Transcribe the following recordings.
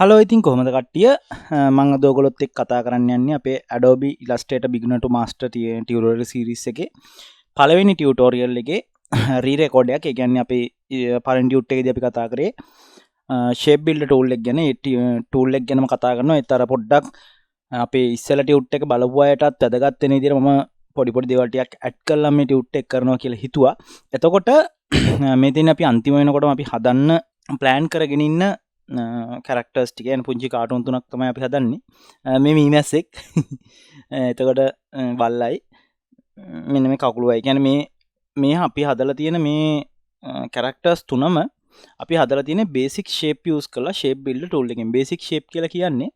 Hello ඉතින් කොහොමද කට්ටිය මම අද ඔයගොල්ලොත් එක්ක කතා කරන්න යන්නේ අපේ Adobe Illustrator beginner to master tutorial series එකේ පළවෙනි tutorial එකේ re-record එකක්. ඒ කියන්නේ අපේ පළවෙනි tut එකේදී අපි කතා කරේ shape builder tool එක ගැන. ඒ tool එක ගැනම කතා කරනවා. ඒත් අර පොඩ්ඩක් අපේ ඉස්සෙල්ලා tut එක බලපු අයටත් වැදගත් වෙන විදිහට මම පොඩි දේවල් ටිකක් ඇඩ් කරලා මේ tut එක කරනවා කියලා හිතුවා. එතකොට මේ තියෙන අපි අන්තිම වෙනකොටම අපි හදන්න plan කරගෙන ඉන්න කැරක්ටර්ස් ටික යන පුංචි කාටුන් තුනක් තමයි අපි හදන්නේ. මේ මීමැස්සෙක් එතකොට බල්ලයි මෙන්න මේ කකුලුවයි. කියන්නේ මේ අපි හදලා තියෙන මේ කැරක්ටර්ස් තුනම අපි හදලා තියෙන බේසික් ෂේප් යූස් කරලා ෂේප් බිල්ඩර් ටූල් එකෙන්. බේසික් ෂේප් කියලා කියන්නේ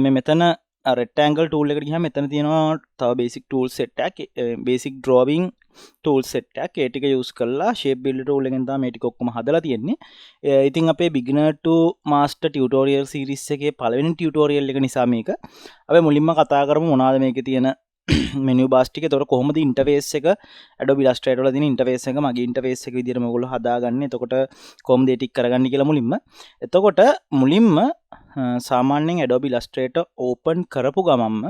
මේ මෙතන රෙක්ටැන්ගල් ටූල් එකට ගියාම මෙතන තියෙනවා තව බේසික් ටූල් සෙට් එකක්. බේසික් ඩ්‍රෝවිං ටූල් සෙට් එකක්. ඒ ටික යූස් කරලා ෂේප් බිල්ඩර් ටූල් එකෙන් තමයි මේ ටික ඔක්කොම හදලා තියෙන්නේ. ඉතින් අපේ beginner to master tutorial series එකේ පළවෙනි tutorial එක නිසා මේක අපි මුලින්ම කතා කරමු මොනවාද මේකේ තියෙන menu bars ටික. ඒතකොට කොහොමද interface එක Adobe Illustrator වල තියෙන interface එක මගේ interface එක විදිහට මේගොල්ලෝ හදාගන්නේ. එතකොට කොහොමද ඒ ටික කරගන්නේ කියලා මුලින්ම. එතකොට මුලින්ම සාමාන්‍යයෙන් Adobe Illustrator open කරපු ගමන්ම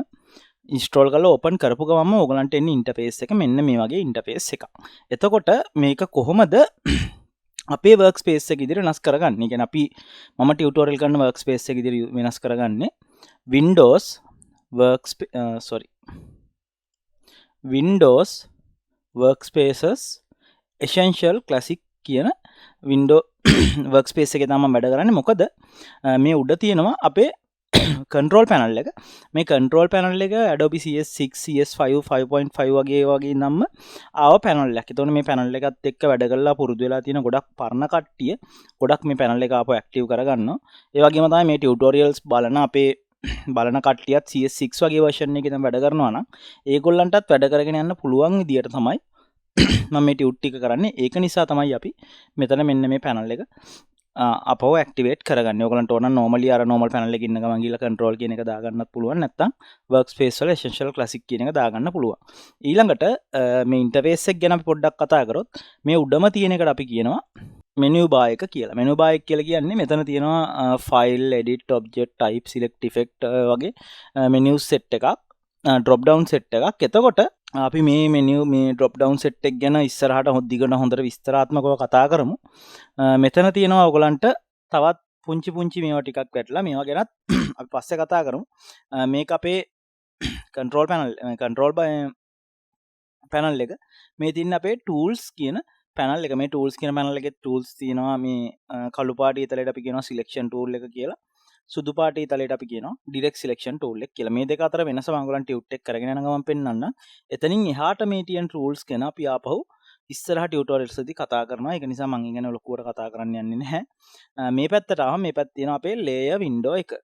ඉන්ස්ටෝල් කරලා ඕපන් කරපු ගමන්ම ඕගලන්ට එන්නේ ඉන්ටර්ෆේස් එක මෙන්න මේ වගේ ඉන්ටර්ෆේස් එකක්. එතකොට මේක කොහොමද අපේ වර්ක් ස්පේස් එක ඉදිරියට වෙනස් කරගන්නේ? කියන්නේ අපි මම ටියුටෝරියල් කරන වර්ක් ස්පේස් එක ඉදිරියට වෙනස් කරගන්නේ Windows Workspaces Essential Classic කියන Window workspace එකේ තමයි වැඩ කරන්නේ. මොකද මේ උඩ තියෙනවා අපේ control panel එක. මේ control panel එක Adobe CS6 CS5 5.5 වගේ නම් ආව panel එකක්. ඒතකොට මේ panel එකත් එක්ක වැඩ කරලා පුරුදු වෙලා තියෙන ගොඩක් පරණ කට්ටිය ගොඩක් මේ panel එක ආපහු active කරගන්නවා. ඒ වගේම තමයි මේ tutorials බලන අපේ බලන කට්ටියත් CS6 වගේ version එකේ තමයි වැඩ කරනවා නම් ඒගොල්ලන්ටත් වැඩ කරගෙන යන්න පුළුවන් විදියට තමයි මම මේ ටියුට් ටික කරන්නේ. ඒක නිසා තමයි අපි මෙතන මෙන්න මේ panel එක අපව ඇක්ටිවේට් කරගන්න. ඔයගලන්ට ඕන නම් normally අර normal panel එකේ ඉන්න ගමන් ගිහලා control කියන එක දාගන්නත් පුළුවන්. නැත්නම් workspace වල essential classic කියන එක දාගන්න පුළුවන්. ඊළඟට මේ interface එක ගැන අපි පොඩ්ඩක් කතා කරොත් මේ උඩම තියෙන එකට අපි කියනවා menu bar එක කියලා. menu bar එක කියලා කියන්නේ මෙතන තියෙනවා file, edit, object, type, select, effect වගේ menu set එකක්, drop down set එකක්. එතකොට අපි මේ menu මේ drop down set එක ගැන ඉස්සරහට දිගට හොඳට විස්තරාත්මකව කතා කරමු. මෙතන තියෙනවා ඔයගලන්ට තවත් පුංචි මේවා ටිකක් වැටලා මේවා ගැනත් අපි පස්සේ කතා කරමු. මේක අපේ control panel එක. මේ තියෙන අපේ tools කියන panel එක. මේ tools කියන panel එකේ tools තියෙනවා. මේ කළු පාට ඉතලයට අපි කියනවා selection tool එක කියලා. සුදු පාට ඉතලයට අපි කියනවා direct selection tool එක කියලා. මේ දෙක අතර වෙනස මම ඔයගලන්ට ටියුට් එක කරගෙන යන ගමන් පෙන්නන්න. එතනින් එහාට මේ තියෙන tools ගැන අපි ආපහු ඉස්සරහ ටියුටෝරියල්ස් වලදී කතා කරනවා. ඒක නිසා මම ඉගෙන ලොකුවට කතා කරන්න යන්නේ නැහැ. මේ පැත්තට ආවම මේ පැත්තේ තියෙනවා අපේ layer window එක.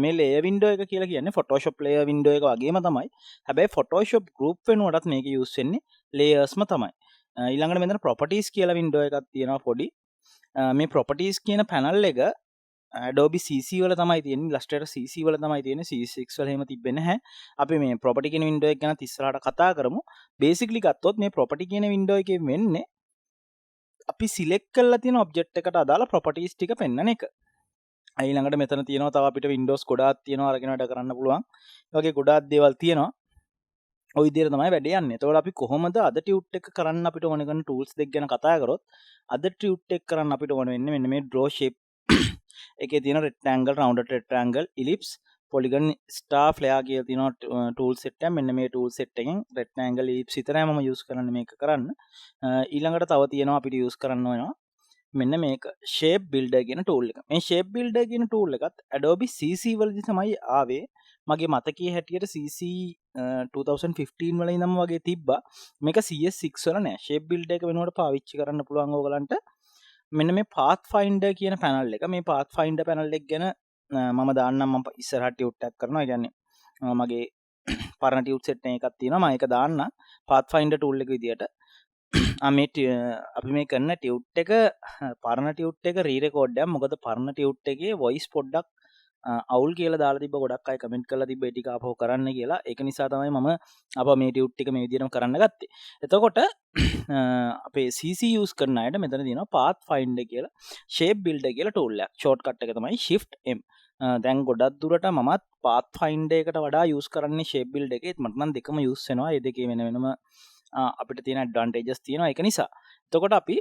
මේ layer window එක කියලා කියන්නේ Photoshop layer window එක වගේම තමයි. හැබැයි Photoshop group වෙනුවටත් මේක use වෙන්නේ layersම තමයි. ඊළඟට මෙතන properties කියලා window එකක් තියෙනවා පොඩි. මේ properties කියන panel එක Adobe CC වල තමයි තියෙන්නේ. Illustrator CC වල තමයි තියෙන්නේ. CS6 වල එහෙම තිබෙන්නේ නැහැ. අපි මේ property කියන window එක ගැන ඉස්සරහට කතා කරමු. basically ගත්තොත් මේ property කියන window එකේ වෙන්නේ අපි select කරලා තියෙන object එකට අදාළ properties ටික පෙන්වන එක. ඊළඟට මෙතන තියෙනවා තව අපිට windows ගොඩාක් තියෙනවා අරගෙන වැඩ කරන්න පුළුවන්. ඒ වගේ ගොඩාක් දේවල් තියෙනවා. ওই විදිහට තමයි වැඩ යන්නේ. එතකොට අපි කොහොමද අද ටියුට් එක කරන්න අපිට ඕන කරන tools දෙක ගැන කතා කරොත් අද ටියුට් එක කරන්න අපිට ඕන වෙන්නේ මෙන්න මේ draw shape එකේ තියෙන rectangle, rounded rectangle, ellipse, polygon, star, flare කියලා තියෙනවා tool set එක. මෙන්න මේ tool set එකෙන් rectangle, ellipse විතරයි මම use කරන්නේ මේක කරන්න. ඊළඟට තව තියෙනවා අපිට use කරන්න වෙනවා මෙන්න මේක shape builder කියන tool එක. මේ shape builder කියන tool එකත් Adobe CC වලදී තමයි ආවේ. මගේ මතකයේ හැටියට CC 2015 වල ඉඳන්ම වගේ තිබ්බා. මේක CS6 වල නෑ. shape builder එක වෙනුවට පාවිච්චි කරන්න පුළුවන් ඕගලන්ට. මෙන්න මේ Pathfinder කියන panel එක. මේ Pathfinder panel එක ගැන මම දාන්නම්. මම ඉස්සරහට ටියුට් එකක් කරනවා. ඒ කියන්නේ මගේ පරණ ටියුට් සෙට් එකක් තියෙනවා. මම ඒක දාන්න Pathfinder tool එක විදියට. අපි මේ කරන ටියුට් එක පරණ ටියුට් එක re-record එකක්. මොකද පරණ ටියුට් එකේ voice පොඩ්ඩක් අවුල් කියලා දාලා තිබ්බ ගොඩක් අය කමෙන්ට් කරලා තිබ්බ ඒ ටික ආපහු කරන්න කියලා. ඒක නිසා තමයි මම අප මේ ටියුට් ටික මේ විදිහටම කරන්න ගත්තේ. එතකොට අපේ CC යූස් කරන අයට මෙතන තියෙනවා Pathfinder කියලා shape builder කියලා tool එකක්. shortcut එක තමයි Shift M. දැන් ගොඩක් දුරට මමත් Pathfinder එකට වඩා යූස් කරන්නේ shape builder එකේ. මට නම් දෙකම යූස් වෙනවා. ඒ දෙකේ වෙන වෙනම අපිට තියෙන ඇඩ්වාන්ටේජස් තියෙනවා. ඒක නිසා. එතකොට අපි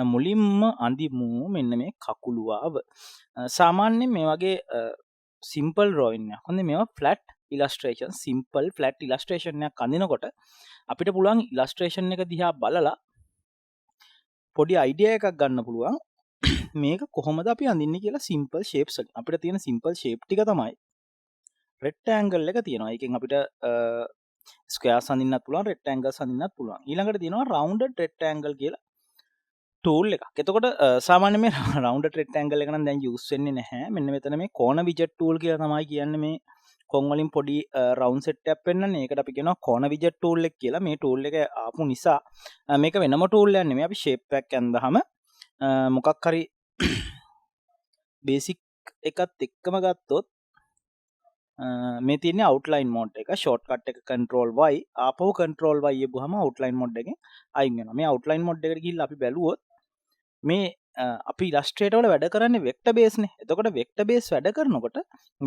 මුලින්ම අඳිමු මෙන්න මේ කකුලුවාව. සාමාන්‍යයෙන් මේ වගේ සිම්පල් ඩ්‍රොයින් එකක්. හොඳේ මේවා ෆ්ලැට් ඉලස්ට්‍රේෂන් සිම්පල් ෆ්ලැට් ඉලස්ට්‍රේෂන් එකක් අඳිනකොට අපිට පුළුවන් ඉලස්ට්‍රේෂන් එක දිහා බලලා පොඩි අයිඩියා එකක් ගන්න පුළුවන්. මේක කොහොමද අපි අඳින්නේ කියලා සිම්පල් ෂේප්ස් වලින්. අපිට තියෙන සිම්පල් ෂේප් ටික තමයි රෙක්ටැන්ගල් එක තියෙනවා. ඒකෙන් අපිට ස්ක්වයර්ස් අඳින්නත් පුළුවන්, රෙක්ටැන්ගල්ස් අඳින්නත් පුළුවන්. ඊළඟට තියෙනවා රවුන්ඩඩ් රෙක්ටැන්ගල් කියලා ටූල් එකක්. එතකොට සාමාන්‍යයෙන් මේ රවුන්ඩඩ් රෙක්ටැන්ගල් එක නම් දැන් යූස් වෙන්නේ නැහැ. මෙන්න මෙතන මේ කෝන විජට් ටූල් කියලා තමයි කියන්නේ මේ කොන් වලින් පොඩි රවුන්ඩ් සෙට් එකක් පෙන්නන්නේ. ඒකට අපි කියනවා කෝන විජට් ටූල් එක කියලා. මේ ටූල් එක ආපු නිසා මේක වෙනම ටූල් එකක් නෙමෙයි. අපි ෂේප් එකක් ඇඳහම මොකක් හරි බේසික් එකත් එක්කම ගත්තොත් මේ තියෙන්නේ අවුට්ලයින් මෝඩ් එක. ෂෝට්කට් එක control y ආපහු control y යපුවාම අවුට්ලයින් මෝඩ් එකෙන් අයින් වෙනවා. මේ අවුට්ලයින් මෝඩ් එකට ගිහිල්ලා අපි බැලුවොත් මේ අපි ඉලස්ට්‍රේටර් වල වැඩ කරන්නේ වෙක්ටර් බේස් නේ. එතකොට වෙක්ටර් බේස් වැඩ කරනකොට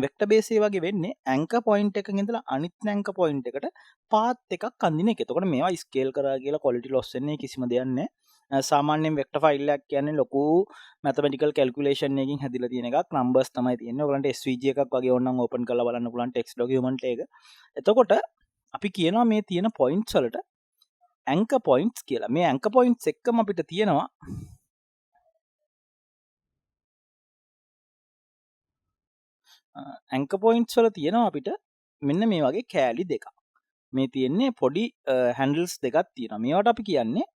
වෙක්ටර් බේස් ඒ වගේ වෙන්නේ ඇන්කර් පොයින්ට් එකකින් ඉඳලා අනිත් ඇන්කර් පොයින්ට් එකට පාත් එකක් අඳින එක. එතකොට මේවා ස්කේල් කරා කියලා quality loss වෙන්නේ කිසිම දෙයක් නැහැ. සාමාන්‍යයෙන් වෙක්ටර් ෆයිල් එකක් කියන්නේ ලොකු mathematical calculation එකකින් හැදිලා තියෙන එකක්. numbers තමයි තියෙන්නේ. ඔයගලන්ට SVG එකක් වගේ ඕනනම් open කරලා බලන්න පුළුවන් text document එක. එතකොට අපි කියනවා මේ තියෙන points වලට anchor points කියලා. මේ anchor points එක්කම අපිට තියෙනවා anchor points වල තියෙනවා අපිට මෙන්න මේ වගේ කෑලි දෙකක්. මේ තියෙන්නේ පොඩි handles දෙකක් තියෙනවා. මේවට අපි කියන්නේ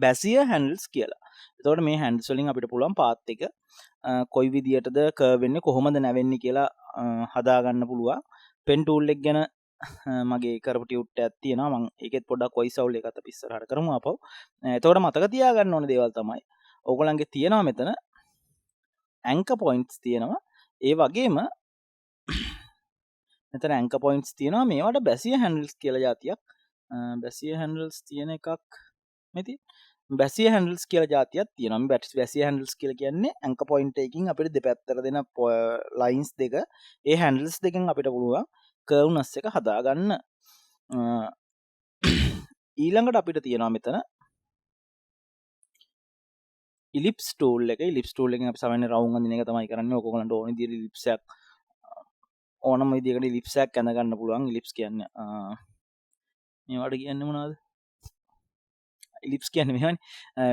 Bezier handles කියලා. එතකොට මේ handles වලින් අපිට පුළුවන් path එක කොයි විදියටද curve වෙන්නේ කොහොමද නැවෙන්නේ කියලා හදාගන්න පුළුවන්. pen tool එක ගැන මගේ කරපු ටියුට් එකක් තියෙනවා. මම ඒකෙත් පොඩ්ඩක් voice out එකත් අපි ඉස්සරහට කරමු ආපහු. එතකොට මතක තියාගන්න ඕන දේවල් තමයි ඕගොල්ලන්ගේ තියෙනවා මෙතන anchor points තියෙනවා. ඒ වගේම මෙතන anchor points තියෙනවා. මේවට Bezier handles කියලා જાතියක් Bezier handles තියෙන එකක් මෙති Bezier handles කියලා જાතියක් තියෙනවා. මේ Bezier handles කියලා කියන්නේ anchor point එකකින් අපිට දෙපැත්තට දෙන lines දෙක ඒ handles දෙකෙන් අපිට පුළුවන් curveness එක හදාගන්න. ඊළඟට අපිට තියෙනවා මෙතන ellipse tool එක. ellipse tool එකෙන් අපි සාමාන්‍ය රවුම් අඳින එක තමයි කරන්නේ. ඔයගොල්ලන්ට ඕන විදිහට ellipse එකක් ඕනම විදිහකට ellipse එකක් ඇඳ ගන්න පුළුවන්. ellipse කියන්නේ මේවට කියන්නේ මොනවද? ellipse කියන්නේ මෙහෙමනේ.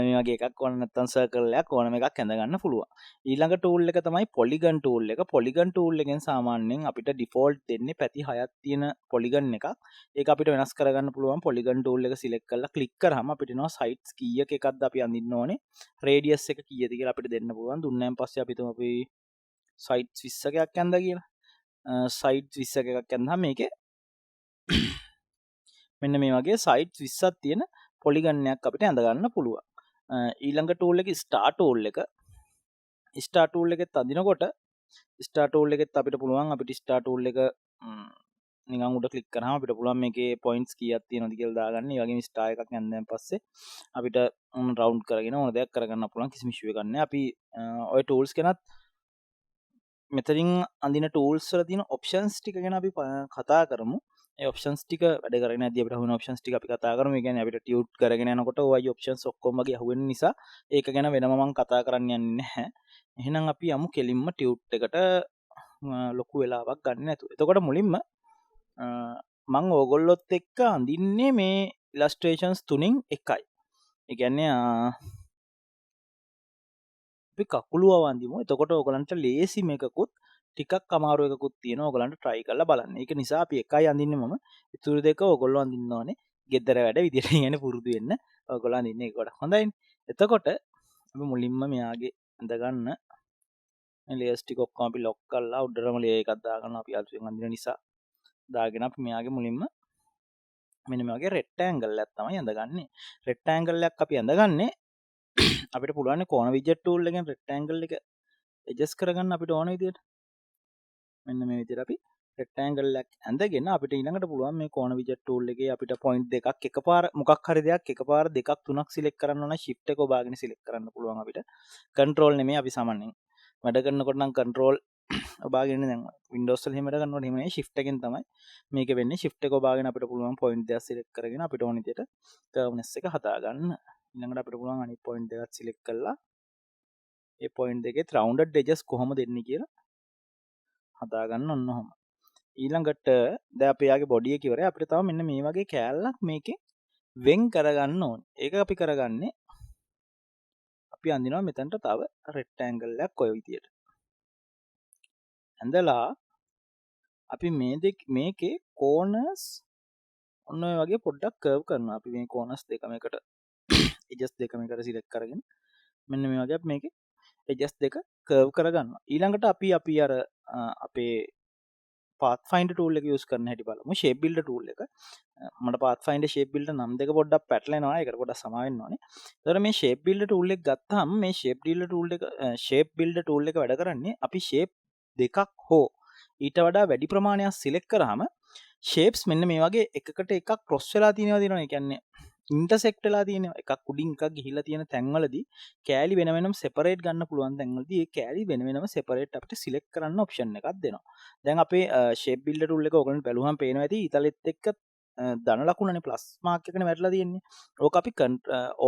මේ වගේ එකක් ඕන නැත්නම් circle එකක් ඕනම එකක් ඇඳ ගන්න පුළුවන්. ඊළඟ tool එක තමයි polygon tool එක. polygon tool එකෙන් සාමාන්‍යයෙන් අපිට default දෙන්නේ පැති 6ක් තියෙන polygon එකක්. ඒක අපිට වෙනස් කරගන්න පුළුවන්. polygon tool එක select කරලා click කරාම අපිට එනවා sides කීයක එකක්ද අපි අඳින්න ඕනේ. radius එක කීයද කියලා අපිට දෙන්න පුළුවන්. දුන්නාන් පස්සේ අපි තුමු අපි sides 20ක් ඇඳලා කියලා. sides 20ක් ඇඳහම මේකේ මෙන්න මේ වගේ sides 20ක් තියෙන polygon එකක් අපිට ඇඳ ගන්න පුළුවන්. ඊළඟ tool එකේ star tool එක. star tool එකෙත් අඳිනකොට star tool එකෙත් අපිට පුළුවන් අපිට star tool එක නිකන් උඩ ක්ලික් කරාම අපිට පුළුවන් මේකේ points කීයක් තියෙනවද කියලා දාගන්න. ඒ වගේම star එකක් ඇඳන් පස්සේ අපිට round කරගෙන ඕන දෙයක් කරගන්න පුළුවන්. කිසිම issue එකක් නැහැ. අපි ඔය tools කෙනත් මෙතනින් අඳින tools වල තියෙන options ටික ගැන අපි කතා කරමු. ඒ options ටික වැඩ කරගෙන යද්දී අපිට අහුවෙන options ටික අපි කතා කරමු. ඒ කියන්නේ අපිට tune කරගෙන යනකොට ওই options ඔක්කොම වගේ අහුවෙන නිසා ඒක ගැන වෙනම මම කතා කරන්න යන්නේ නැහැ. එහෙනම් අපි යමු කෙලින්ම tune එකට ලොකු වෙලාවක් ගන්න නැතුව. එතකොට මුලින්ම මම ඕගොල්ලොත් එක්ක අඳින්නේ මේ illustrations තුنين එකයි. ඒ කියන්නේ අපි කකුලුව වන්දිමු. එතකොට ඕගලන්ට ලේසි මේකකුත් ටිකක් අමාරු එකකුත් තියෙනවා. ඕගලන්ට try කරලා බලන්න. ඒක නිසා අපි එකයි අඳින්නේ මම. ඉතුරු දෙක ඕගොල්ලෝ අඳින්න ඕනේ. ගෙදර වැඩ විදියට යන්නේ පුරුදු වෙන්න. ඕගොල්ලෝ අඳින්නේ ඒක ගොඩක් හොඳයිනේ. එතකොට අපි මුලින්ම මෙයාගේ අඳ ගන්න මේ layers ටික ඔක්කොම අපි lock කරලා උඩරම layer එකක් දාගන්න. අපි අලුතෙන් අඳින නිසා දාගෙන අපි මෙයාගේ මුලින්ම මෙන්න මේ වගේ rectangle එකක් තමයි අඳගන්නේ. rectangle එකක් අපි අඳගන්නේ අපිට පුළුවන් කෝන විජට් ටූල් එකෙන් රෙක්ටැන්ගල් එක ඇඩ්ජස්ට් කරගන්න අපිට ඕන විදියට. මෙන්න මේ විදිහට අපි රෙක්ටැන්ගල් එකක් ඇඳගෙන අපිට ඊළඟට පුළුවන් මේ කෝණ විජට් ටූල් එකේ අපිට පොයින්ට් දෙකක් එකපාර මොකක් හරි දෙයක් එකපාර දෙකක් තුනක් සිලෙක්ට් කරන්න ඕන shift එක ඔබාගෙන සිලෙක්ට් කරන්න පුළුවන් අපිට control නෙමෙයි අපි සාමාන්‍යයෙන් වැඩ කරනකොට නම් control ඔබාගෙන දැන් Windows වල එහෙම වැඩ කරනකොට එහෙම නෙමෙයි shift එකෙන් තමයි මේක වෙන්නේ shift එක ඔබාගෙන අපිට පුළුවන් පොයින්ට් දෙකක් සිලෙක්ට් කරගෙන අපිට ඕන විදිහට කර්ව්නස් එක හදා ගන්න ඊළඟට අපිට පුළුවන් අනිත් පොයින්ට් දෙකක් සිලෙක්ට් කරලා ඒ පොයින්ට් දෙකේ rounded edges කොහොමද දෙන්නේ කියලා හදා ගන්න ඔන්න ඔහොම ඊළඟට දැන් අපි යාගේ බොඩි එක ඉවරයි අපිට තව මෙන්න මේ වගේ කෑල්ලක් මේකේ වෙන් කරගන්න ඕනේ. ඒක අපි කරගන්නේ අපි අඳිනවා මෙතනට තව රෙක්ටැන්ගල් එකක් ඔය විදියට. ඇඳලා අපි මේකේ කෝනර්ස් ඔන්න ඔය වගේ පොඩ්ඩක් කර්ව් කරනවා. අපි මේ කෝනර්ස් දෙකම එකට එජස් දෙකම එකට සිලෙක්ට් කරගෙන මෙන්න මේ වගේ අපි මේකේ එජස් දෙක කර්ව් කරගන්නවා. ඊළඟට අපි අර අපේ Pathfinder tool එක use කරන හැටි බලමු. Shape Builder tool එක. මට Pathfinder Shape Builder නම් දෙක පොඩ්ඩක් පැටලෙනවා. ඒකට පොඩ්ඩක් සමා වෙන්න ඕනේ. ඒතර මේ Shape Builder tool එක ගත්තාම මේ Shape Builder tool එක වැඩ කරන්නේ අපි shape දෙකක් හෝ ඊට වඩා වැඩි ප්‍රමාණයක් select කරාම shapes මෙන්න මේ වගේ එකකට එකක් cross වෙලා තියෙනවා දිනවනේ. ඒ කියන්නේ intersect වෙලා තියෙනවා. එකක් උඩින් එකක් ගිහිලා තියෙන තැන්වලදී කෑලි වෙන වෙනම separate ගන්න පුළුවන් තැන්වලදී ඒ කෑලි වෙන වෙනම separate අපිට select කරන්න option එකක් දෙනවා. දැන් අපේ shape builder tool එක ඔයගොල්ලන්ට බලුවම පේනවා ඇති ඊතලෙත් එක්ක ධන ලකුණනේ plus mark එකනේ වැටලා තියෙන්නේ. ඕක අපි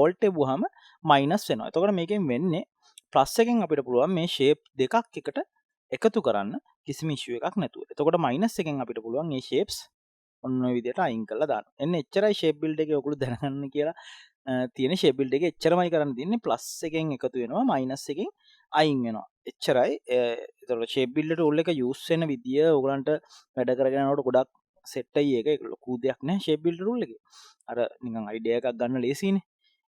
alt එවුවාම minus වෙනවා. එතකොට මේකෙන් වෙන්නේ plus එකෙන් අපිට පුළුවන් මේ shape දෙකක් එකට එකතු කරන්න කිසිම issue එකක් නැතුව. එතකොට minus එකෙන් අපිට පුළුවන් මේ shapes ඔන්න ඔය විදිහට අයින් කරලා දාන්න. එන්න එච්චරයි shape builder එකේ ඔයගොල්ලෝ දැනගන්න කියලා තියෙන shape builder එකේ එච්චරමයි කරන්න තියෙන්නේ plus එකෙන් එකතු වෙනවා minus එකෙන් අයින් වෙනවා. එච්චරයි. ඒතකොට shape builder tool එක use වෙන විදිය ඔයගලන්ට වැඩ කරගෙන යනකොට ගොඩක් set අයි ඒක ලොකු දෙයක් නෑ shape builder tool එකේ. අර නිකන් idea එකක් ගන්න ලේසියිනේ.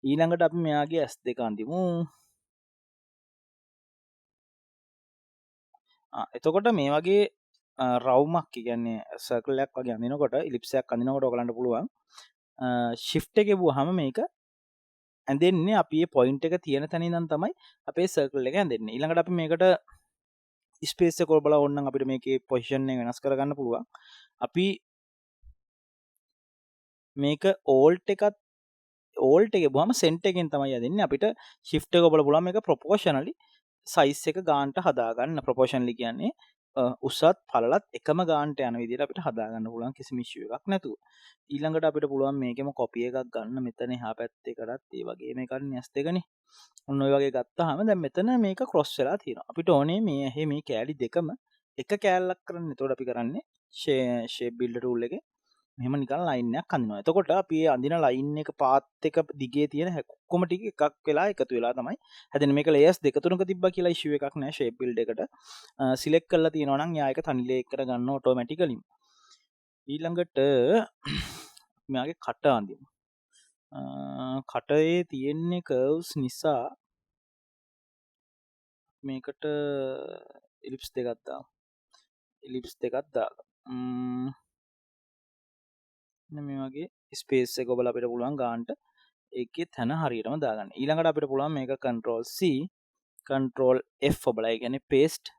ඊළඟට අපි මෙයාගේ S2 අඳිමු. එතකොට මේ වගේ රවුමක් කියන්නේ සර්කල් එකක් වගේ අඳිනකොට ඉලිප්ස් එකක් අඳිනකොට ඔයගලන්ට පුළුවන් shift එක ගෙවුවාම මේක ඇඳෙන්නේ අපි මේ පොයින්ට් එක තියෙන තැන ඉඳන් තමයි අපේ සර්කල් එක ඇඳෙන්නේ. ඊළඟට අපි මේකට ස්පේස් එක කොල බලලා ඕනනම් අපිට මේකේ පොසිෂන් එක වෙනස් කරගන්න පුළුවන්. අපි මේක alt එක ගෙවුවාම center එකෙන් තමයි ඇදෙන්නේ. අපිට shift එක ඔබලා පුළුවන් මේක proportionally size එක ගානට හදාගන්න. proportionally කියන්නේ උසත් පළලත් එකම ගානට යන විදිහට අපිට හදාගන්න පුළුවන් කිසිම issue එකක් නැතුව. ඊළඟට අපිට පුළුවන් මේකෙම copy එකක් ගන්න මෙතන එහා පැත්තේකටත් ඒ වගේ මේක අරන්නේ S2නේ. ඔන්න ඔය වගේ ගත්තාම දැන් මෙතන මේක cross වෙලා තියෙනවා. අපිට ඕනේ මේ කෑලි දෙකම එක කෑල්ලක් කරන්න. එතකොට අපි කරන්නේ shape builder tool එකේ මෙහෙම නිකන් ලයින් එකක් අඳිනවා. එතකොට අපි මේ අඳින ලයින් එක පාත් එක දිගේ තියෙන ඔක්කොම ටික එකක් වෙලා එකතු වෙලා තමයි හැදෙන්නේ. මේක layers දෙක තුනක තිබ්බා කියලා issue එකක් නෑ. shape builder එකට select කරලා තියෙනවා නම් යා එක තනි ලේක් කරගන්න automatically. ඊළඟට මෙයාගේ කට අඳිමු. කටේ තියෙන්නේ curves නිසා මේකට ellipse දෙකක් දාමු. ellipse දෙකක් දාගමු. මේ වගේ ස්පේස් එක ඔබලා අපිට පුළුවන් ගන්නට ඒකේ තන හරියටම දාගන්න. ඊළඟට අපිට පුළුවන් මේක control C control F ඔබලා ඒ කියන්නේ paste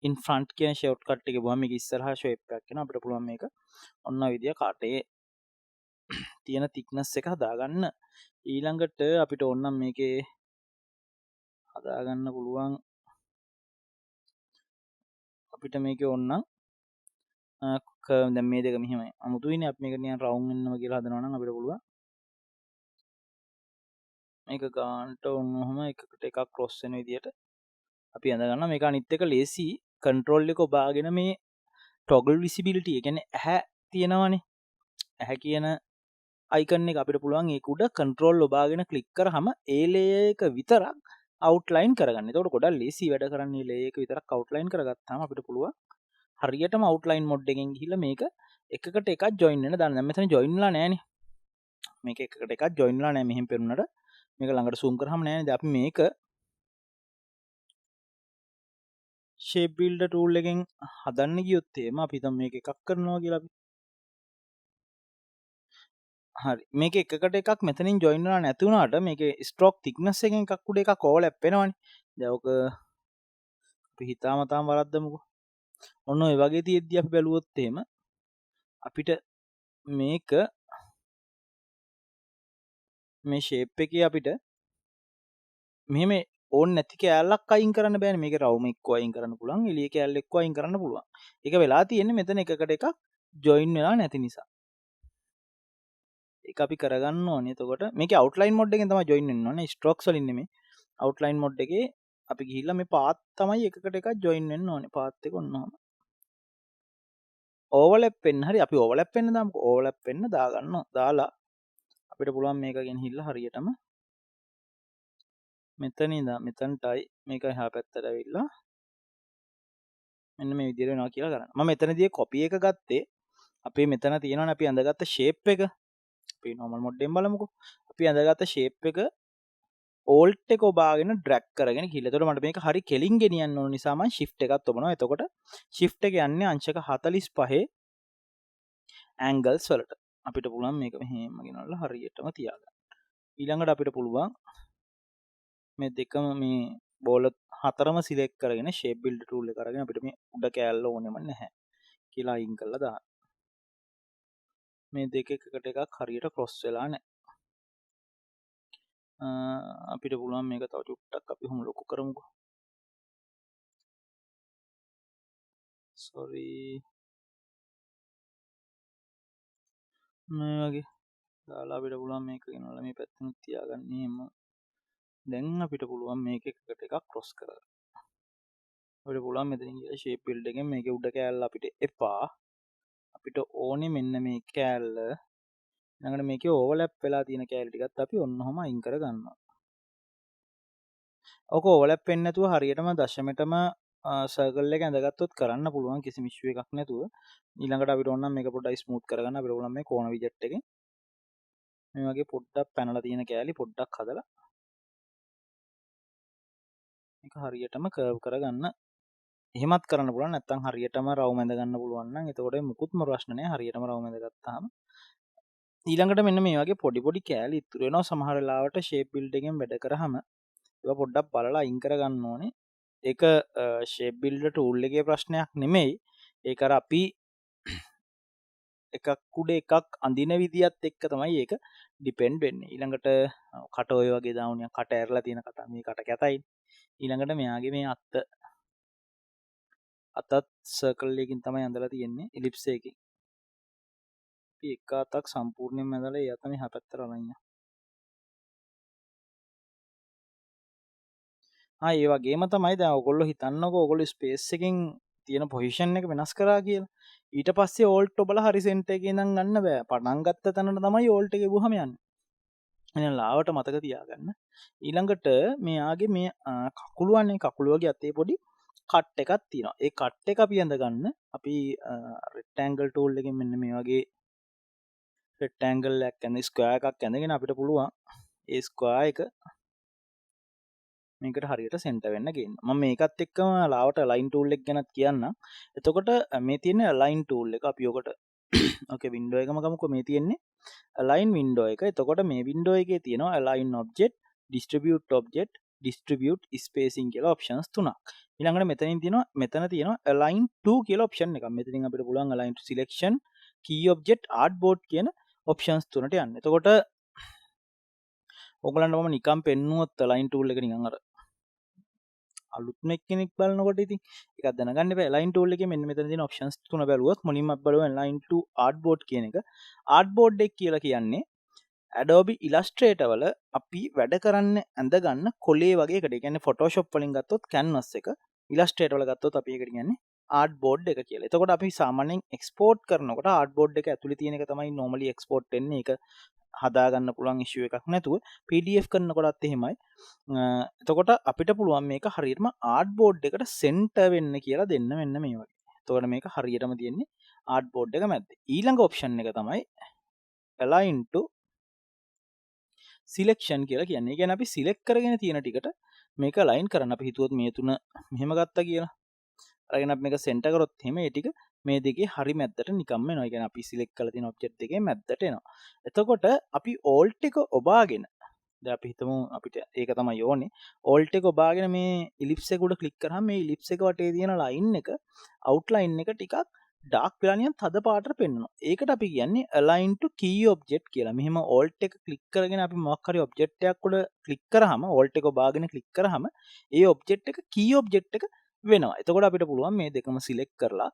in front කියන shortcut එක ගිහුවම මේක ඉස්සරහා shape එකක් වෙනවා. අපිට පුළුවන් මේක ඔන්න ඔය විදිය කාටේ තියෙන thickness එක හදාගන්න. ඊළඟට අපිට ඕන නම් මේකේ හදාගන්න පුළුවන් අපිට මේකේ ඕන නම් දැන් මේ දෙක මෙහෙමයි අමුතුයිනේ අපි මේක නිකන් රවුන්ඩ් වෙනවා කියලා හදනවා නම් අපිට පුළුවන් මේක ගන්නට ඔන්නෝම එකකට එකක් ක්‍රොස් වෙන විදියට අපි අඳ ගන්නවා. මේක අනිත් එක ලේසි කන්ට්‍රෝල් එක ඔබාගෙන මේ toggle visibility ඒ කියන්නේ ඇහැ තියෙනවනේ ඇහැ කියන icon එක අපිට පුළුවන් ඒක උඩ control ඔබාගෙන ක්ලික් කරාම ඒ layer එක විතරක් outline කරගන්න. එතකොට ගොඩක් ලේසි වැඩ කරන්න මේ layer එක විතරක් outline කරගත්තාම අපිට පුළුවන් හරියටම outline mode එකෙන් ගිහිල්ලා මේක එකකට එකක් join වෙන දාන්න. දැන් මෙතන join වෙලා නැහැනේ. මේක එකකට එකක් join වෙලා නැහැ මෙහෙම පෙරුණාට. මේක ළඟට zoom කරාම නැහැ නේද? අපි මේක shape builder tool එකෙන් හදන්න ගියොත් එහෙම අපි හිතමු මේක එකක් කරනවා කියලා අපි. හරි. මේක එකකට එකක් මෙතනින් join වෙලා නැති වුණාට මේකේ stroke thickness එකෙන් එකක් උඩ එකක් overlap වෙනවනේ. දැන් ඔක අපි හිතාමතාම වරද්දමුකෝ. ඔන්න ඔය වගේ තියෙද්දි අපි බැලුවොත් එහෙම අපිට මේක මේ ෂේප් එකේ අපිට මෙහෙම ඕන නැති කෑල්ලක් අයින් කරන්න බෑනේ. මේකේ රවුම එක්ක අයින් කරන්න පුළුවන්, එළියේ කෑල්ල එක්ක අයින් කරන්න පුළුවන්. ඒක වෙලා තියෙන්නේ මෙතන එකකට එකක් ජොයින් වෙලා නැති නිසා. ඒක අපි කරගන්න ඕනේ. එතකොට මේකේ අවුට්ලයින් මොඩ් එකෙන් තමයි ජොයින් වෙන්න ඕනේ. ස්ට්‍රෝක්ස් වලින් නෙමෙයි. අවුට්ලයින් මොඩ් එකේ අපි ගිහිල්ලා මේ පාත් තමයි එකකට එකක් ජොයින් වෙන්න ඕනේ. පාත් එක ඔන්න ඔහම. ඕවර්ලැප් වෙන්න හරි අපි ඕවර්ලැප් වෙන්න දාමුකෝ. ඕවර්ලැප් වෙන්න දාගන්නවා. දාලා අපිට පුළුවන් මේක ගෙනහිල්ලා හරියටම මෙතන ඉඳන් මෙතනටයි මේක එහා පැත්තට ඇවිල්ලා මෙන්න මේ විදිහට වෙනවා කියලා කරන්න. මම මෙතනදී කොපි එක ගත්තේ අපේ මෙතන තියෙනවනේ අපි අඳගත්ත ෂේප් එක. අපි normal mode එකෙන් බලමුකෝ. අපි අඳගත්ත ෂේප් එක alt එක ඔබාගෙන drag කරගෙන ගිහලා. එතකොට මට මේක හරි කෙලින් ගෙනියන්න ඕන නිසා මම shift එකත් ඔබනවා. එතකොට shift එක යන්නේ අංශක 45 angles වලට. අපිට පුළුවන් මේක මෙහෙම ගෙනල්ලා හරියටම තියාගන්න. ඊළඟට අපිට පුළුවන් මේ දෙකම මේ බෝල හතරම සිලෙක්ට් කරගෙන shape builder tool එක අරගෙන අපිට මේ උඩ කෑල්ල ඕනෙම නැහැ කියලා අයින් කරලා දාන්න. මේ දෙක එකකට එකක් හරියට ක්‍රොස් වෙලා නැහැ. අපිට පුළුවන් මේක තව චුට්ටක් අපි හුම් ලොකු කරමුකෝ. sorry මේ වගේ දාලා අපිට පුළුවන් මේක ගෙනල්ලා මේ පැත්තෙන් තියාගන්න එහෙම. දැන් අපිට පුළුවන් මේක එකකට එකක් ක්‍රොස් කරගන්න. අපිට පුළුවන් මෙතනින් ගිහලා shape builder එකෙන් මේකේ උඩ කෑල්ල අපිට එපා. අපිට ඕනේ මෙන්න මේ කෑල්ල ඊළඟට මේකේ ඕවර්ලැප් වෙලා තියෙන කෑලි ටිකත් අපි ඔන්නෝම අයින් කර ගන්නවා. ඔක ඕවර්ලැප් වෙන්නේ නැතුව හරියටම දශමෙටම සර්කල් එක ඇඳගත්තොත් කරන්න පුළුවන් කිසිම ඉෂුව එකක් නැතුව. ඊළඟට අපිට ඕන නම් මේක පොඩ්ඩක් ස්මූත් කරගන්න අපිට ඕන මේ කෝණ විජෙට් එකෙන් මේ වගේ පොඩ්ඩක් පැනලා තියෙන කෑලි පොඩ්ඩක් හදලා මේක හරියටම කර්ව් කරගන්න. එහෙමත් කරන්න පුළුවන් නැත්නම් හරියටම රවුම ඇඳ ගන්න පුළුවන් නම් එතකොට මුකුත්ම ප්‍රශ්න නැහැ. හරියටම රවුම ඇඳගත්තාම ඊළඟට මෙන්න මේ වගේ පොඩි පොඩි කෑලි ඉතුරු වෙනවා. සමහර වෙලාවට shape build එකෙන් වැඩ කරාම ඒවා පොඩ්ඩක් බලලා අයින් කරගන්න ඕනේ. ඒක shape builder tool එකේ ප්‍රශ්නයක් නෙමෙයි. ඒක අර අපි එකක් උඩ එකක් අඳින විදියත් එක්ක තමයි ඒක ඩිපෙන්ඩ් වෙන්නේ. ඊළඟට කට ඔය වගේ දාවුනියක් කට ඇරලා තියෙන කට මේ කට කැතයි. ඊළඟට මෙයාගේ මේ අතත් සර්කල් එකකින් තමයි ඇඳලා තියෙන්නේ එලිප්ස් එකකින්. අපි එක අතක් සම්පූර්ණයෙන්ම ඇඳලා ඒ අත මේ හැපැත්තට අරන් යනවා. ඒ වගේම තමයි දැන් ඔයගොල්ලෝ හිතන්නකෝ ඔයගොල්ලෝ ස්පේස් එකෙන් තියෙන පොසිෂන් එක වෙනස් කරා කියලා. ඊට පස්සේ ඕල්ට් ඔබලා හරි සෙන්ටර් එකේ ඉඳන් ගන්න බෑ. පටන් ගත්ත තැනට තමයි ඕල්ට් එක ගිහුවම යන්නේ. එහෙනම් ලාවට මතක තියාගන්න. ඊළඟට මෙයාගේ මේ කකුලුවන්නේ කකුල වගේ අතේ පොඩි කට් එකක් තියෙනවා. ඒ කට් එක අපි ඇඳ ගන්න අපි රෙක්ටැන්ගල් ටූල් එකෙන් මෙන්න මේ වගේ රෙක්ටැන්ගල් එකක් ඇඳ ස්ක්වයර් එකක් ඇඳගෙන අපිට පුළුවන් ඒ ස්ක්වයර් එක මේකට හරියට සෙන්ටර් වෙන්න ගේන්න. මම මේකත් එක්කම ලාවට අලයින් ටූල් එක ගැනත් කියන්නම්. එතකොට මේ තියෙන අලයින් ටූල් එක අපි ඔකට ඕකේ වින්ඩෝ එකම ගමුකෝ. මේ තියෙන්නේ අලයින් වින්ඩෝ එක. එතකොට මේ වින්ඩෝ එකේ තියෙනවා align object, distribute object, distribute spacing කියලා ඔප්ෂන්ස් තුනක්. ඊළඟට මෙතන තියෙනවා align to කියලා ඔප්ෂන් එකක්. මෙතනින් අපිට පුළුවන් align to selection, key object, artboard කියන ඔප්ෂන්ස් තුනට යන්න. එතකොට ඔයගලන්ට මම නිකන් පෙන්නුවොත් align tool එක නිකන් අර අලුත්ම කෙනෙක් බලනකොට ඉතින් ඒකක් දැනගන්න බෑ. align tool එකේ මෙන්න මෙතන තියෙන options තුන බැලුවොත් මුලින්ම අපි බලමු align to artboard කියන එක. artboard එක කියලා කියන්නේ Adobe Illustrator වල අපි වැඩ කරන්න ඇඳ ගන්න කොලේ වගේ එකට. ඒ කියන්නේ Photoshop වලින් ගත්තොත් canvas එක, Illustrator වල ගත්තොත් අපි ඒකට කියන්නේ artboard එක කියලා. එතකොට අපි සාමාන්‍යයෙන් export කරනකොට artboard එක ඇතුලේ තියෙන එක තමයි normally export වෙන්නේ. ඒක හදාගන්න පුළුවන් ඉෂුව එකක් නැතුව PDF කරනකොටත් එහෙමයි. එතකොට අපිට පුළුවන් මේක හරියටම ආර්ට්බෝඩ් එකට සෙන්ටර් වෙන්න කියලා දෙන්න මෙන්න මේ වගේ. එතකොට මේක හරියටම තියෙන්නේ ආර්ට්බෝඩ් එක මැද්දේ. ඊළඟ ඔප්ෂන් එක තමයි align to selection කියලා කියන්නේ. ඒ කියන්නේ අපි සිලෙක්ට් කරගෙන තියෙන ටිකට මේක align කරන්න. අපි හිතුවොත් මේ තුන මෙහෙම ගත්තා කියලා. අරගෙන අපි මේක සෙන්ටර් කරොත් එහෙම ඒ ටික මේ දෙකේ හරි මැද්දට නිකම්ම එනවා. ඒ කියන්නේ අපි සිලෙක්ට් කරලා තියෙන ඔබ්ජෙක්ට් එකේ මැද්දට එනවා. එතකොට අපි alt එක ඔබාගෙන දැන් අපි හිතමු අපිට ඒක තමයි ඕනේ. ඕල්ට් එක ඔබාගෙන මේ ඉලිප්ස් එක උඩ ක්ලික් කරාම මේ ඉලිප්ස් එක වටේ තියෙන ලයින් එක අවුට්ලයින් එක ටිකක් ඩාර්ක් වෙලා නිකන් තද පාටට පෙන්වනවා. ඒකට අපි කියන්නේ align to key object කියලා. මෙහෙම ඕල්ට් එක ක්ලික් කරගෙන අපි මොකක් හරි ඔබ්ජෙක්ට් එකක් උඩ ක්ලික් කරාම ඕල්ට් එක ඔබාගෙන ක්ලික් කරාම ඒ ඔබ්ජෙක්ට් එක key object එක වෙනවා. එතකොට අපිට පුළුවන් මේ දෙකම සිලෙක්ට් කරලා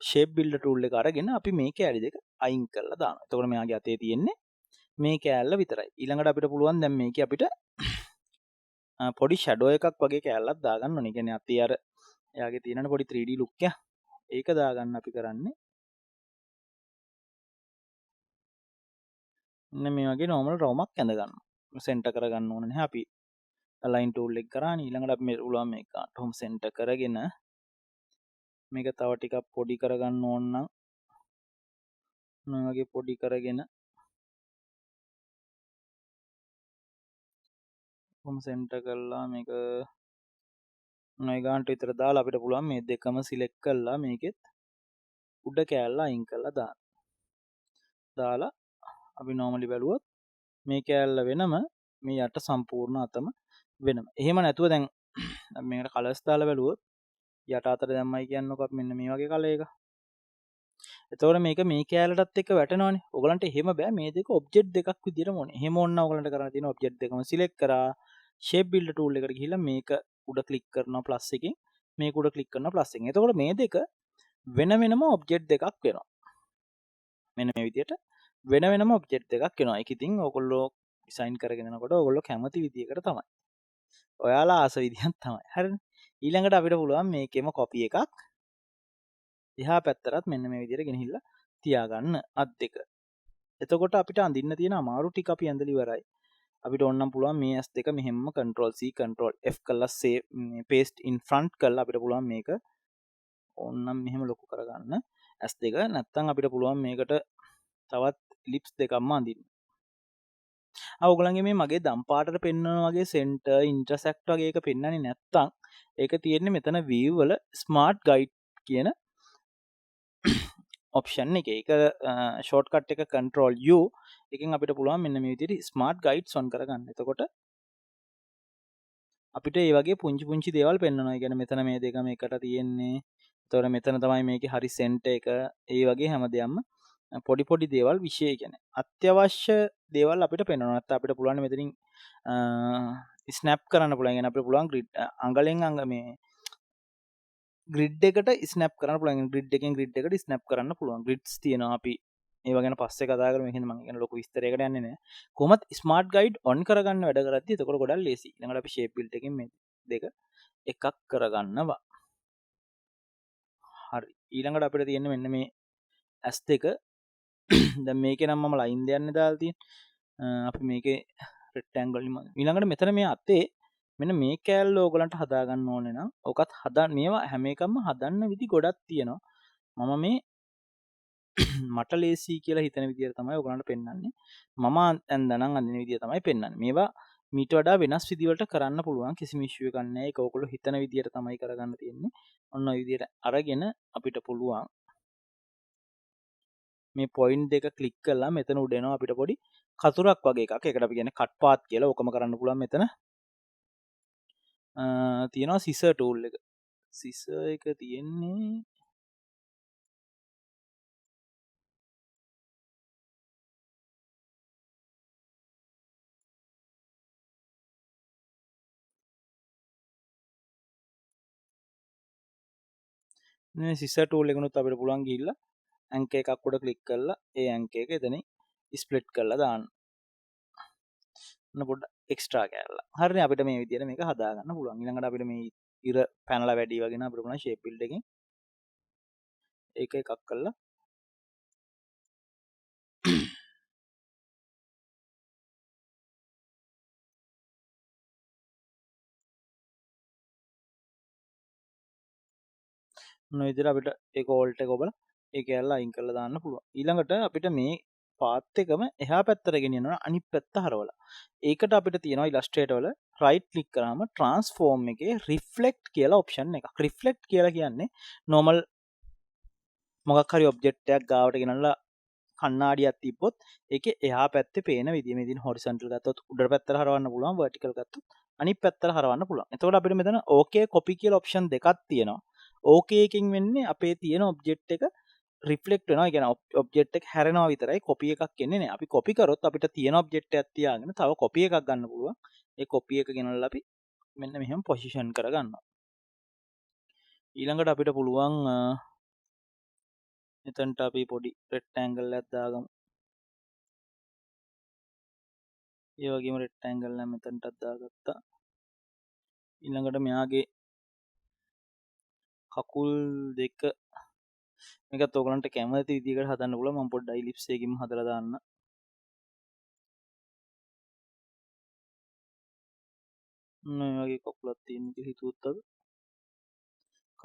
shape builder tool එක අරගෙන අපි මේ කැලි දෙක අයින් කරලා දානවා. එතකොට මෙයාගේ අතේ තියෙන්නේ මේ කෑල්ල විතරයි. ඊළඟට අපිට පුළුවන් දැන් මේකේ අපිට පොඩි ෂැඩෝ එකක් වගේ කෑල්ලක් දාගන්න ඕනේ. කියන්නේ අතේ අර එයාගේ තියෙන පොඩි 3D look එක. ඒක දාගන්න අපි කරන්නේ මෙන්න මේ වගේ normal රවුමක් ඇඳ ගන්නවා. සෙන්ටර් කරගන්න ඕනේ නැහැ අපි align tool එක කරානේ. ඊළඟට අපි මේ පුළුවන් මේක හොම් සෙන්ටර් කරගෙන මේක තව ටිකක් පොඩි කරගන්න ඕන නම් මේ වගේ පොඩි කරගෙන හොම් සෙන්ටර් කරලා මේක නොයි ගන්නට විතර දාලා අපිට පුළුවන් මේ දෙකම සිලෙක්ට් කරලා මේකෙත් උඩ කෑල්ල අයින් කරලා දාන්න. දාලා අපි normally බැලුවොත් මේ කෑල්ල වෙනම මේ යට සම්පූර්ණ අතම වෙනම. එහෙම නැතුව දැන් මේකට කලර්ස් දාලා බැලුවොත් යට අතට දැම්මයි කියන්නකො අපි මෙන්න මේ වගේ කලර් එක. එතකොට මේක මේ කෑල්ලටත් එක්ක වැටෙනවනේ. ඔයගලන්ට එහෙම බෑ මේ දෙක ඔබ්ජෙක්ට් දෙකක් විදියට ඕනේ. එහෙම ඕන නම් ඔයගලන්ට කරන්න තියෙන ඔබ්ජෙක්ට් දෙකම සිලෙක්ට් කරා shape builder tool එකට ගිහිල්ලා මේක උඩ ක්ලික් කරනවා ප්ලස් එකකින් මේක උඩ ක්ලික් කරනවා ප්ලස් එකකින්. එතකොට මේ දෙක වෙන වෙනම ඔබ්ජෙක්ට් දෙකක් වෙනවා. මෙන්න මේ විදියට වෙන වෙනම ඔබ්ජෙක්ට් දෙකක් වෙනවා. ඒක ඉතින් ඔයගොල්ලෝ ඩිසයින් කරගෙන යනකොට ඔයගොල්ලෝ කැමති විදියකට තමයි. ඔයාලා ආස විදියක් තමයි. හරිනේ. ඊළඟට අපිට පුළුවන් මේකෙම කොපි එකක් එහා පැත්තටත් මෙන්න මේ විදියට ගෙනහිල්ලා තියාගන්න අත් දෙක. එතකොට අපිට අඳින්න තියෙන අමාරු ටික අපි ඇඳලා ඉවරයි. අපිට ඕනනම් පුළුවන් මේ S2 මෙහෙම්ම control C control F කරලා save paste in front කරලා අපිට පුළුවන් මේක ඕනනම් මෙහෙම ලොකු කරගන්න S2 නැත්තම් අපිට පුළුවන් මේකට තවත් ellipse දෙකක්ම අඳින්න. ඔයගොල්ලන්ගේ මේ මගේ දම් පාටට පෙන්වන වගේ center intersect වගේ එක පෙන්වන්නේ නැත්තම් ඒක තියෙන්නේ මෙතන view වල smart guide කියන ඔප්ෂන් එකේ. ඒක shortcut එක control U එකෙන් අපිට පුළුවන් මෙන්න මේ විදිහට smart guides on කරගන්න. එතකොට අපිට ඒ වගේ පුංචි පුංචි දේවල් පෙන්වනවා. ඒ කියන්නේ මෙතන මේ දෙකම එකට තියෙන්නේ. එතකොට මෙතන තමයි මේකේ හරි center එක. ඒ වගේ හැම දෙයක්ම පොඩි පොඩි දේවල් විශේෂ කියන්නේ අත්‍යවශ්‍ය දේවල් අපිට පෙන්වනවා. නැත්නම් අපිට පුළුවන් මෙතනින් ස්නැප් කරන්න පුළුවන්. يعني අපිට පුළුවන් grid අඟලෙන් අඟ මේ grid එකට ස්නැප් කරන්න පුළුවන්. grid එකෙන් grid එකට ස්නැප් කරන්න පුළුවන්. grids තියෙනවා අපි ඒවා ගැන පස්සේ කතා කරමු. එහෙනම් මම කියන ලොකු විස්තරයකට යන්නේ නැහැ. කොහොමත් smart guide on කරගන්න වැඩ කරද්දි එතකොට ගොඩක් ලේසි. ඊළඟට අපි shape build එකෙන් මේ දෙක එකක් කරගන්නවා. හරි. ඊළඟට අපිට තියෙන්නේ මෙන්න මේ S2 දැන් මේකේ නම් මම ලයින් දෙයන්නේ දාලා තියෙන්නේ. අපි මේකේ රෙක්ටැන්ගල් ඊළඟට මෙතන මේ අතේ මෙන්න මේ කෑල්ල ඕගලන්ට හදා ගන්න ඕනේ නම් ඔකත් හදන්න මේවා හැම එකක්ම හදන්න විදි ගොඩක් තියෙනවා. මම මේ මට ලේසි කියලා හිතන විදියට තමයි ඔයගලන්ට පෙන්වන්නේ. මම ඇඳනම් අඳින විදිය තමයි පෙන්වන්නේ. මේවා මීට වඩා වෙනස් විදිවලට කරන්න පුළුවන්. කිසිම ඉෂුව එකක් නැහැ. ඒක ඔයගොල්ලෝ හිතන විදියට තමයි කරගන්න තියෙන්නේ. ඔන්න ඔය විදියට අරගෙන අපිට පුළුවන් මේ පොයින්ට් දෙක ක්ලික් කරලා මෙතන උඩ එනවා අපිට පොඩි කතුරක් වගේ එකක්. ඒකට අපි කියන්නේ කට් පාත් කියලා. ඔකම කරන්න පුළුවන් මෙතන. තියෙනවා scissor tool එක. scissor එක තියෙන්නේ මේ scissor tool එකනොත් අපිට පුළුවන් ගිහිල්ලා ඇන්ක එකක් උඩ ක්ලික් කරලා ඒ ඇන්ක එක එතනින් ස්ප්ලිට් කරලා දාන්න. ඔන්න පොඩ්ඩක් එක්ස්ට්‍රා කෑල්ල. හරිනේ අපිට මේ විදිහට මේක හදා ගන්න පුළුවන්. ඊළඟට අපිට මේ ඉර පැනලා වැඩි වගේ නම් අපිට පුළුවන් shape build එකෙන් ඒක එකක් කරලා ඔන්න විදිහට අපිට ඒක ඕල්ට් එක ඔබලා ඒ කෑල්ල අයින් කරලා දාන්න පුළුවන්. ඊළඟට අපිට මේ පාත් එකම එහා පැත්තට ගෙනියනවා අනිත් පැත්ත හරවලා. ඒකට අපිට තියෙනවා ඉලස්ට්‍රේටර් වල රයිට් ක්ලික් කරාම ට්‍රාන්ස්ෆෝර්ම් එකේ රිෆ්ලෙක්ට් කියලා ඔප්ෂන් එකක්. රිෆ්ලෙක්ට් කියලා කියන්නේ normal මොකක් හරි ඔබ්ජෙක්ට් එකක් ගාවට ගෙනල්ලා කණ්ණාඩියක් තිබ්බොත් ඒකේ එහා පැත්තේ පේන විදිය මේ දින හොරිසොන්ටල් ගත්තොත් උඩට පැත්තට හරවන්න පුළුවන් වර්ටිකල් ගත්තොත් අනිත් පැත්තට හරවන්න පුළුවන්. එතකොට අපිට මෙතන ඕකේ කොපි කියලා ඔප්ෂන් දෙකක් තියෙනවා. ඕකේ එකකින් වෙන්නේ අපේ තියෙන ඔබ්ජෙක්ට් එක රිෆ්ලෙක්ට් වෙනවා. ඒ කියන්නේ ඔබ්ජෙක්ට් එක හැරෙනවා විතරයි කොපි එකක් එන්නේ නැහැ. අපි කොපි කරොත් අපිට තියෙන ඔබ්ජෙක්ට් එකක් තියාගෙන තව කොපි එකක් ගන්න පුළුවන්. ඒ කොපි එක ගෙනල්ලා අපි මෙන්න මෙහෙම පොසිෂන් කරගන්නවා. ඊළඟට අපිට පුළුවන් මෙතනට අපි පොඩි රෙක්ටැන්ගල් එකක් දාගමු. ඒ වගේම රෙක්ටැන්ගල් එක මෙතනටත් දාගත්තා. ඊළඟට මෙයාගේ කකුල් දෙක මේකත් ඔයගලන්ට කැමති විදිහකට හදන්න පුළුවන්. මම පොඩ්ඩයි ඉලිප්ස් එකකින් හදලා දාන්න. මේ වගේ කකුලක් තියෙන කියලා හිතුවොත්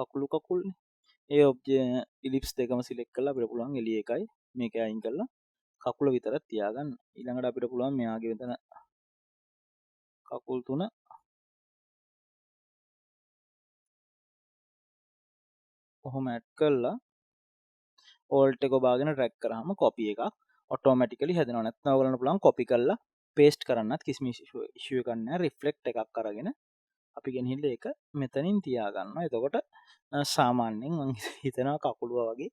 අපි කකුල්නේ. ඒ ඉලිප්ස් දෙකම සිලෙක්ට් කරලා අපිට පුළුවන් එළිය එකයි මේක අයින් කරලා කකුල විතරක් තියාගන්න. ඊළඟට අපිට පුළුවන් මෙයාගේ මෙතන කකුල් තුන කොහොම ඇඩ් කරලා ඕල්ට් එක ඔබාගෙන ඩ්‍රැග් කරාම කොපි එකක් ඔටෝමැටිකලි හැදෙනවා. නැත්නම් ඔයගලන්ට පුළුවන් කොපි කරලා පේස්ට් කරන්නත් කිසිම ඉෂුව එකක් නැහැ. රිෆ්ලෙක්ට් එකක් අරගෙන අපි ගෙනහිල්ලා ඒක මෙතනින් තියාගන්නවා. එතකොට සාමාන්‍යයෙන් මම හිතනවා කකුලුවා වගේ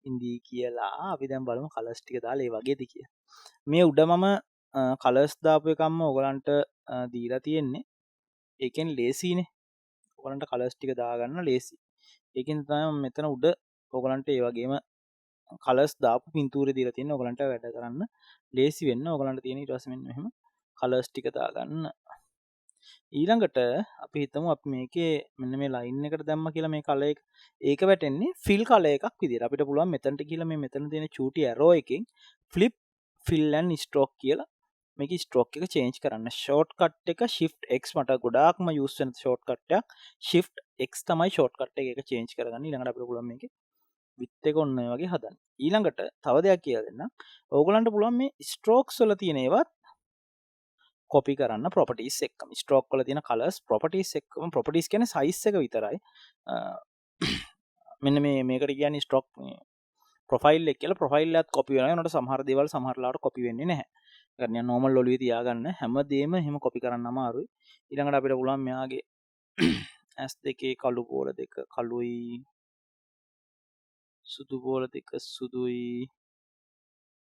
ඉන්දී කියලා. අපි දැන් බලමු කලර්ස් ටික දාලා ඒ වගේද කියලා. මේ උඩ මම කලර්ස් දාපු එකක්ම ඔයගලන්ට දීලා තියෙන්නේ. ඒකෙන් ලේසියිනේ. ඔයගලන්ට කලර්ස් ටික දාගන්න ලේසි. ඒකෙන් තමයි මම මෙතන උඩ ඔයගලන්ට ඒ වගේම කලර්ස් දාපු පින්තූරය දීලා තියෙන්නේ. ඔයගලන්ට වැඩ කරන්න ලේසි වෙන්න. ඔයගලන්ට තියෙන ඊට පස්සේ මෙන්න මෙහෙම කලර්ස් ටික දාගන්න. ඊළඟට අපි හිතමු අපි මේකේ මෙන්න මේ ලයින් එකට දැම්ම කියලා මේ කලර් එක. ඒක වැටෙන්නේ ෆිල් කලර් එකක් විදියට. අපිට පුළුවන් මෙතනට ගිහලා මේ මෙතන තියෙන චූටි ඇරෝ එකෙන් ෆ්ලිප් ෆිල් ඇන්ඩ් ස්ට්‍රෝක් කියලා මේක ස්ට්‍රෝක් එක චේන්ජ් කරන්න. ෂෝට්කට් එක shift x මට ගොඩාක්ම යූස් වෙන ෂෝට්කට් එකක්. shift x තමයි ෂෝට්කට් එක චේන්ජ් කරගන්න. ඊළඟට අපිට පුළුවන් මේකේ width එක ඔන්න ඔය වගේ හදන්න. ඊළඟට තව දෙයක් කියලා දෙන්නම්. ඕගලන්ට පුළුවන් මේ ස්ට්‍රෝක්ස් වල තියෙන ඒවත් කොපි කරන්න ප්‍රොපර්ටිස් එක්කම. ස්ට්‍රෝක් වල තියෙන කලර්ස් ප්‍රොපර්ටිස් එක්කම. ප්‍රොපර්ටිස් කියන්නේ සයිස් එක විතරයි. මෙන්න මේකට කියන්නේ ස්ට්‍රෝක් ප්‍රොෆයිල් එක කියලා. ප්‍රොෆයිල් එකත් කොපි වෙනවා. ඒනට සමහර දේවල් සමහර ලාවට කොපි වෙන්නේ නැහැ. ඒක නිකන් නෝමල් ඔළුවේ තියාගන්න හැමදේම එහෙම කොපි කරන්න අමාරුයි. ඊළඟට අපිට පුළුවන් මෙයාගේ ඇස් දෙකේ කළු බෝල දෙක කළුයි, සුදු බෝල දෙක සුදුයි,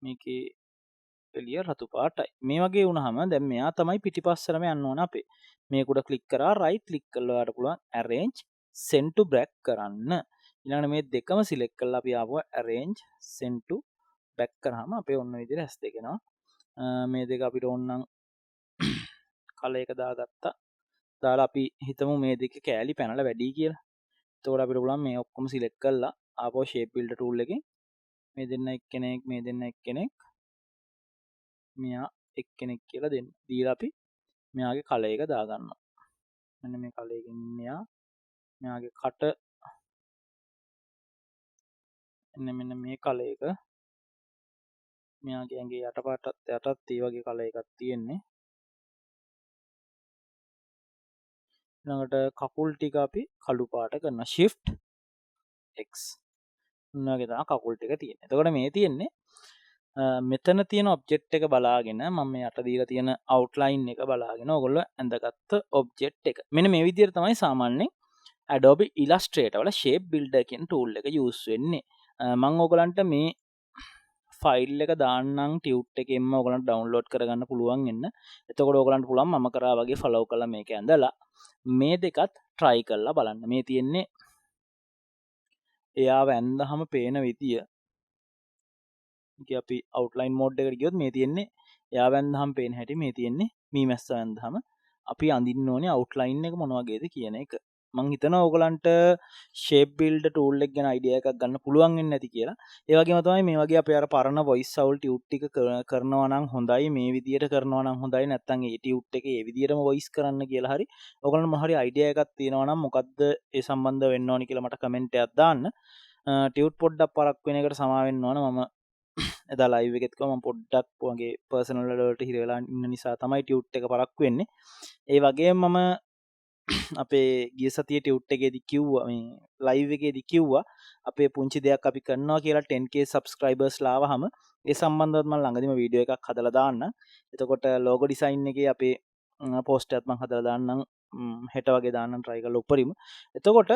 මේකේ එළිය රතු පාටයි. මේ වගේ වුණාම දැන් මෙයා තමයි පිටිපස්සටම යන්න ඕන අපේ. මේක උඩ ක්ලික් කරා රයිට් ක්ලික් කළා ඔයාලට පුළුවන් arrange send to back කරන්න. ඊළඟට මේ දෙකම සිලෙක්ට් කරලා අපි ආවම arrange send to back කරාම අපේ ඔන්න විදිහට ඇස් දෙක එනවා. මේ දෙක අපිට ඕනනම් කලර් එක දාගත්තා. දාලා අපි හිතමු මේ දෙකේ කෑලි පැනලා වැඩි කියලා. එතකොට අපිට පුළුවන් මේ ඔක්කොම සිලෙක්ට් කරලා ආපහු shape builder tool එකෙන් මේ දෙන්න එක්කෙනෙක් මේ දෙන්න එක්කෙනෙක් මෙයා එක්කෙනෙක් කියලා දෙන්න. දීලා අපි මෙයාගේ කලර් එක දාගන්නවා. මෙන්න මේ කලර් එකෙන් මෙයාගේ කට මෙන්න මේ කලර් එක මෙයාගේ ඇඟේ යටපටත් යටත් ඒ වගේ කලර් එකක් තියෙන්නේ. ඊළඟට කකුල් ටික අපි කළු පාට කරනවා. shift x. උන්වගේ තමයි කකුල් ටික තියෙන්නේ. එතකොට මේ තියෙන්නේ මෙතන තියෙන ඔබ්ජෙක්ට් එක බලාගෙන මම මේ යට දීලා තියෙන අවුට්ලයින් එක බලාගෙන ඔයගොල්ලෝ ඇඳගත්ත ඔබ්ජෙක්ට් එක. මෙන්න මේ විදිහට තමයි සාමාන්‍යයෙන් Adobe Illustrator වල shape builder කියන tool එක use වෙන්නේ. මම ඔයගලන්ට මේ ෆයිල් එක දාන්නම් ටියුට් එකෙන්ම ඔයගලන්ට ඩවුන්ලෝඩ් කරගන්න පුළුවන් වෙන්න. එතකොට ඔයගලන්ට පුළුවන් මම කරා වගේ ෆලෝ කරලා මේක ඇඳලා මේ දෙකත් try කරලා බලන්න. මේ තියෙන්නේ එයාව ඇඳහම පේන විදිය. අපි අවුට්ලයින් මෝඩ් එකට ගියොත් මේ තියෙන්නේ එයා වැන්දහම පේන හැටි. මේ තියෙන්නේ මීමැස්ස වැන්දහම අපි අඳින්න ඕනේ අවුට්ලයින් එක මොන වගේද කියන එක. මං හිතනවා ඕගලන්ට shape builder tool එක ගැන idea එකක් ගන්න පුළුවන් වෙන්නේ නැති කියලා. ඒ වගේම තමයි මේ වගේ අපේ අර පරණ voice out tube ටික කරනවා නම් හොඳයි, මේ විදියට කරනවා නම් හොඳයි, නැත්නම් ඒ tube එකේ ඒ විදියටම voice කරන්න කියලා හරි ඕගලන්ට මොන හරි idea එකක් තියෙනවා නම් මොකද්ද ඒ සම්බන්ධ වෙන්න ඕනි කියලා මට comment එකක් දාන්න. tube පොඩ්ඩක් පරක් වෙන එකට සමා වෙන්න ඕන. මම එදා ලයිව් එකෙත් කිව්වා මම පොඩ්ඩක් වගේ පර්සනල් වලට හිර වෙලා ඉන්න නිසා තමයි ටියුට් එක පරක්කු වෙන්නේ. ඒ වගේම මම අපේ ගිය සතියේ ටියුට් එකේදී කිව්වා මේ ලයිව් එකේදී කිව්වා අපේ පුංචි දෙයක් අපි කරනවා කියලා 10k සබ්ස්ක්‍රයිබර්ස් ලාවහම ඒ සම්බන්ධවත් මම ළඟදිම වීඩියෝ එකක් හදලා දාන්න. එතකොට ලෝගෝ ඩිසයින් එකේ අපේ පෝස්ටර් එකක් මම හදලා දාන්නම් හෙට වගේ දාන්නම් try කරලා උඩරිම. එතකොට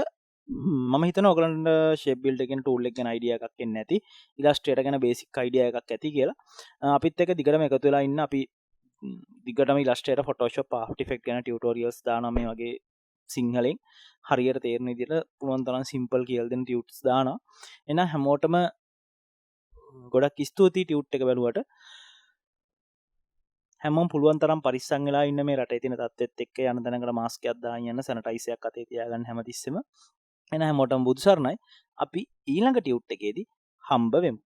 මම හිතනවා ඔයගලන්ට shape builder කියන tool එක ගැන idea එකක් එන්නේ නැති. Illustrator ගැන basic idea එකක් ඇති කියලා. අපිත් එක්ක දිගටම එකතු වෙලා ඉන්න අපි දිගටම Illustrator Photoshop After Effects ගැන tutorials දානවා මේ වගේ සිංහලෙන් හරියට තේරෙන විදිහට පුළුවන් තරම් simple කියලා දෙන tutorials දානවා. එහෙනම් හැමෝටම ගොඩක් ස්තුතියි ටියුට් එක බලුවට. හැමෝම පුළුවන් තරම් පරිස්සම් වෙලා ඉන්න මේ රටේ තියෙන තත්ත්වෙත් එක්ක යන තැනකට මාස්ක් එකක් දාගෙන යන්න සැනිටයිසර් එකක් අතේ තියාගන්න හැමතිස්සෙම. එහෙනම් හැමෝටම බුදු සරණයි. අපි ඊළඟ ටියුට් එකේදී හම්බ වෙමු.